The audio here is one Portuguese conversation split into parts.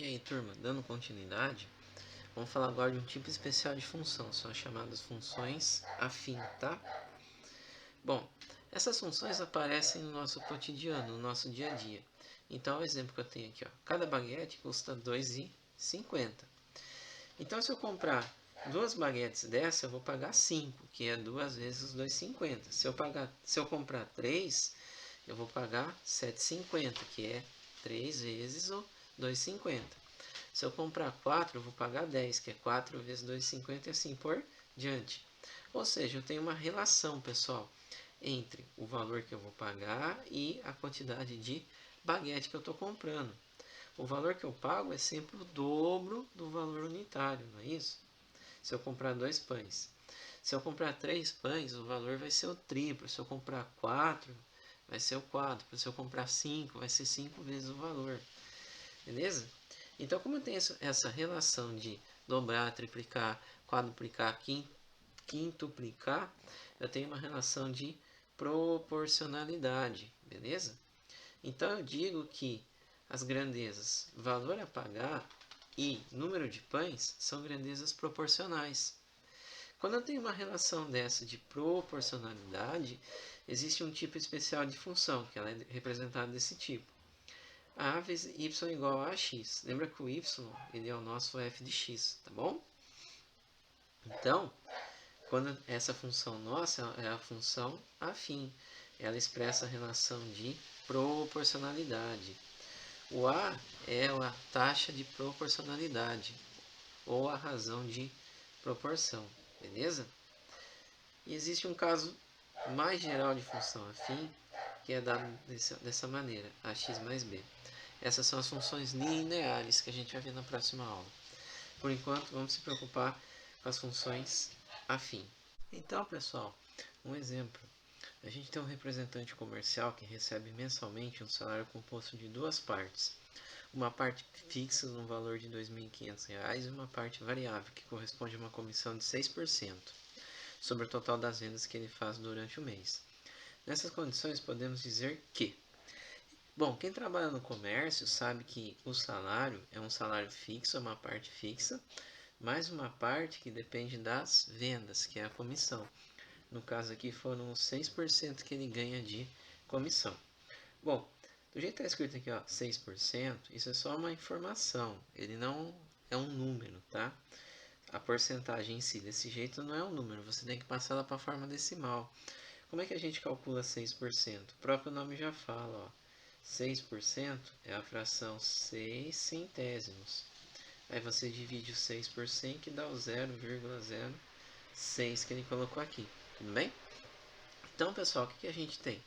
E aí, turma, dando continuidade, vamos falar agora de um tipo especial de função, são as chamadas funções afim, tá? Bom, essas funções aparecem no nosso cotidiano, no nosso dia a dia. Então, o exemplo que eu tenho aqui, ó, cada baguete custa R$ 2,50. Então, se eu comprar duas baguetes dessa, eu vou pagar 5, que é 2 vezes os 2,50. Se eu comprar 3, eu vou pagar R$ 7,50, que é 3 vezes o 2,50. Se eu comprar 4, eu vou pagar 10, que é 4 vezes 2,50 e assim por diante. Ou seja, eu tenho uma relação, pessoal, entre o valor que eu vou pagar e a quantidade de baguete que eu estou comprando. O valor que eu pago é sempre o dobro do valor unitário, não é isso? Se eu comprar 2 pães. Se eu comprar 3 pães, o valor vai ser o triplo. Se eu comprar 4, vai ser o quádruplo. Se eu comprar 5, vai ser 5 vezes o valor. Beleza? Então, como eu tenho essa relação de dobrar, triplicar, quadruplicar, quintuplicar, eu tenho uma relação de proporcionalidade, beleza? Então, eu digo que as grandezas valor a pagar e número de pães são grandezas proporcionais. Quando eu tenho uma relação dessa de proporcionalidade, existe um tipo especial de função, que ela é representada desse tipo. A vezes y igual a x. Lembra que o y ele é o nosso f de x, tá bom? Então, quando essa função nossa é a função afim, ela expressa a relação de proporcionalidade. O a é a taxa de proporcionalidade, ou a razão de proporção, beleza? E existe um caso mais geral de função afim, que é dado dessa maneira, ax mais b. Essas são as funções lineares que a gente vai ver na próxima aula. Por enquanto, vamos se preocupar com as funções afim. Então, pessoal, um exemplo. A gente tem um representante comercial que recebe mensalmente um salário composto de duas partes. Uma parte fixa no valor de R$ 2.500 e uma parte variável, que corresponde a uma comissão de 6% sobre o total das vendas que ele faz durante o mês. Nessas condições, podemos dizer que bom, quem trabalha no comércio sabe que o salário é um salário fixo, é uma parte fixa, mais uma parte que depende das vendas, que é a comissão. No caso aqui foram os 6% que ele ganha de comissão. Bom, do jeito que está escrito aqui, ó, 6%, isso é só uma informação, ele não é um número, tá? A porcentagem em si desse jeito não é um número, você tem que passar ela para a forma decimal. Como é que a gente calcula 6%? O próprio nome já fala, ó. 6% é a fração 6 centésimos. Aí você divide o 6 por 100, que dá o 0,06 que ele colocou aqui. Tudo bem? Então, pessoal, o que a gente tem?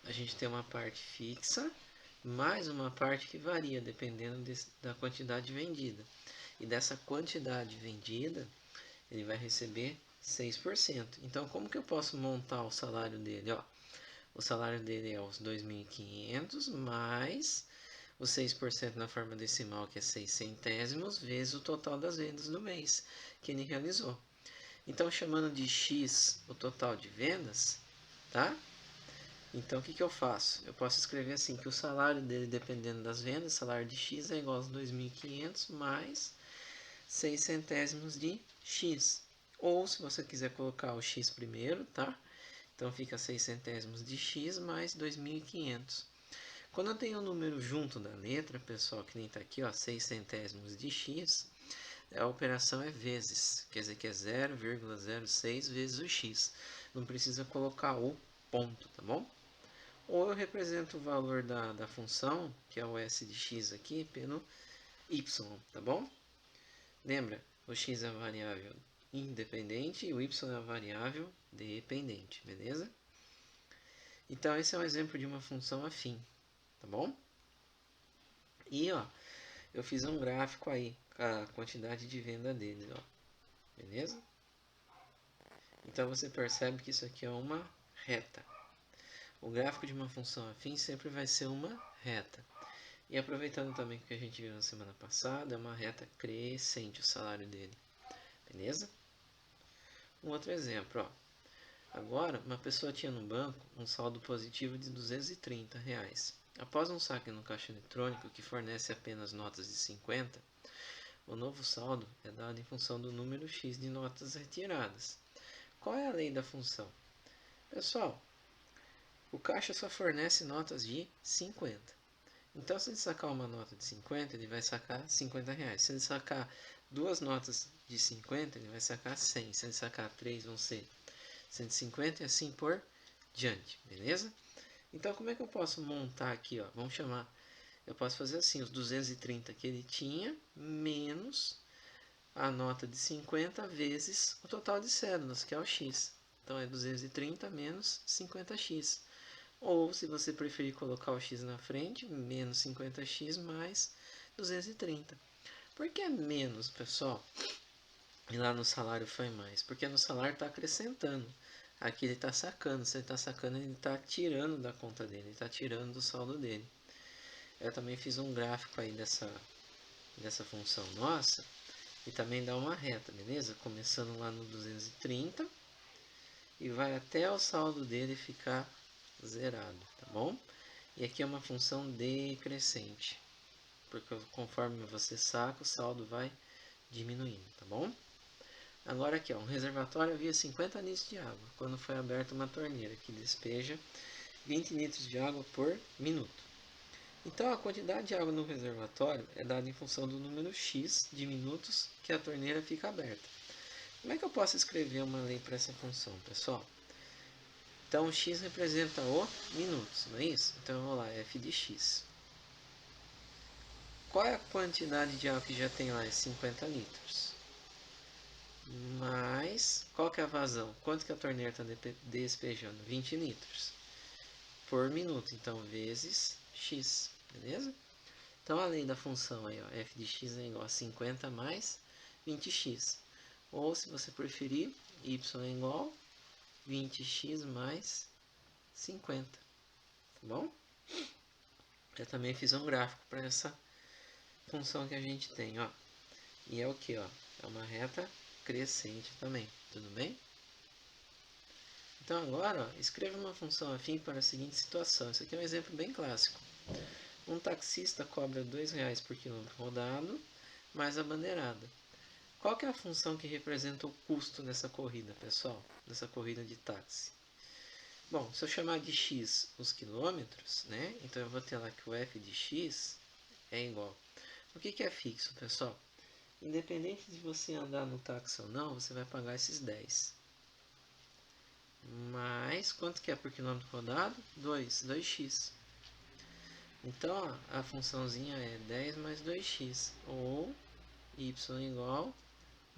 A gente tem uma parte fixa, mais uma parte que varia, dependendo da quantidade vendida. E dessa quantidade vendida, ele vai receber 6%. Então, como que eu posso montar o salário dele? Ó, o salário dele é os 2.500 mais os 6% na forma decimal, que é 6 centésimos, vezes o total das vendas do mês que ele realizou. Então, chamando de X o total de vendas, tá? Então, o que eu faço? Eu posso escrever assim, que o salário dele, dependendo das vendas, salário de X é igual aos 2.500 mais 6 centésimos de X. Ou, se você quiser colocar o X primeiro, tá? Então, fica 6 centésimos de X mais 2.500. Quando eu tenho um número junto da letra, pessoal, que nem está aqui, ó, 6 centésimos de X, a operação é vezes, quer dizer que é 0,06 vezes o X. Não precisa colocar o ponto, tá bom? Ou eu represento o valor da função, que é o S de X aqui, pelo Y, tá bom? Lembra, o X é a variável independente e o Y é a variável dependente, beleza? Então, esse é um exemplo de uma função afim, tá bom? E, ó, eu fiz um gráfico aí, com a quantidade de venda deles, ó, beleza? Então, você percebe que isso aqui é uma reta. O gráfico de uma função afim sempre vai ser uma reta. E aproveitando também o que a gente viu na semana passada, é uma reta crescente o salário dele, beleza? Um outro exemplo, ó. Agora, uma pessoa tinha no banco um saldo positivo de R$ 230. Após um saque no caixa eletrônico que fornece apenas notas de 50, o novo saldo é dado em função do número X de notas retiradas. Qual é a lei da função? Pessoal, o caixa só fornece notas de 50. Então, se ele sacar uma nota de 50, ele vai sacar 50 reais. Se ele sacar duas notas de 50, ele vai sacar 100. Se ele sacar 3, vão ser 150 e assim por diante, beleza? Então, como é que eu posso montar aqui, ó? Vamos chamar, eu posso fazer assim, os 230 que ele tinha, menos a nota de 50 vezes o total de cédulas, que é o X. Então, é 230 menos 50x. Ou, se você preferir colocar o x na frente, menos 50x mais 230. Por que é menos, pessoal? E lá no salário foi mais? Porque no salário está acrescentando. Aqui ele está sacando. Se ele está sacando, ele está tirando da conta dele. Ele está tirando do saldo dele. Eu também fiz um gráfico aí dessa função nossa. E também dá uma reta, beleza? Começando lá no 230. E vai até o saldo dele ficar zerado, tá bom? E aqui é uma função decrescente, porque conforme você saca, o saldo vai diminuindo, tá bom? Agora aqui, ó, um reservatório havia 50 litros de água, quando foi aberta uma torneira que despeja 20 litros de água por minuto. Então, a quantidade de água no reservatório é dada em função do número X de minutos que a torneira fica aberta. Como é que eu posso escrever uma lei para essa função, pessoal? Então, o x representa o minutos, não é isso? Então, eu vou lá, f de x. Qual é a quantidade de água que já tem lá? É 50 litros. Mas, qual que é a vazão? Quanto que a torneira está despejando? 20 litros por minuto. Então, vezes x, beleza? Então, a lei da função aí, ó, f de x é igual a 50 mais 20x. Ou, se você preferir, y é igual a 20x mais 50. Tá bom? Eu também fiz um gráfico para essa função que a gente tem, ó. E é o que, ó? É uma reta crescente também, tudo bem? Então agora, ó, escreva uma função afim para a seguinte situação. Isso aqui é um exemplo bem clássico. Um taxista cobra R$2 por quilômetro rodado, mais a bandeirada. Qual que é a função que representa o custo dessa corrida, pessoal? Dessa corrida de táxi? Bom, se eu chamar de x os quilômetros, né? Então eu vou ter lá que o f de x é igual. O que é fixo, pessoal? Independente de você andar no táxi ou não, você vai pagar esses 10. Mas quanto que é por quilômetro rodado? 2x. Então, ó, a funçãozinha é 10 mais 2x. Ou y igual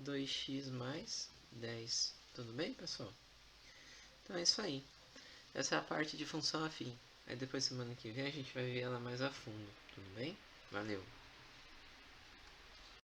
2x mais 10. Tudo bem, pessoal? Então é isso aí. Essa é a parte de função afim. Aí depois, semana que vem, a gente vai ver ela mais a fundo. Tudo bem? Valeu!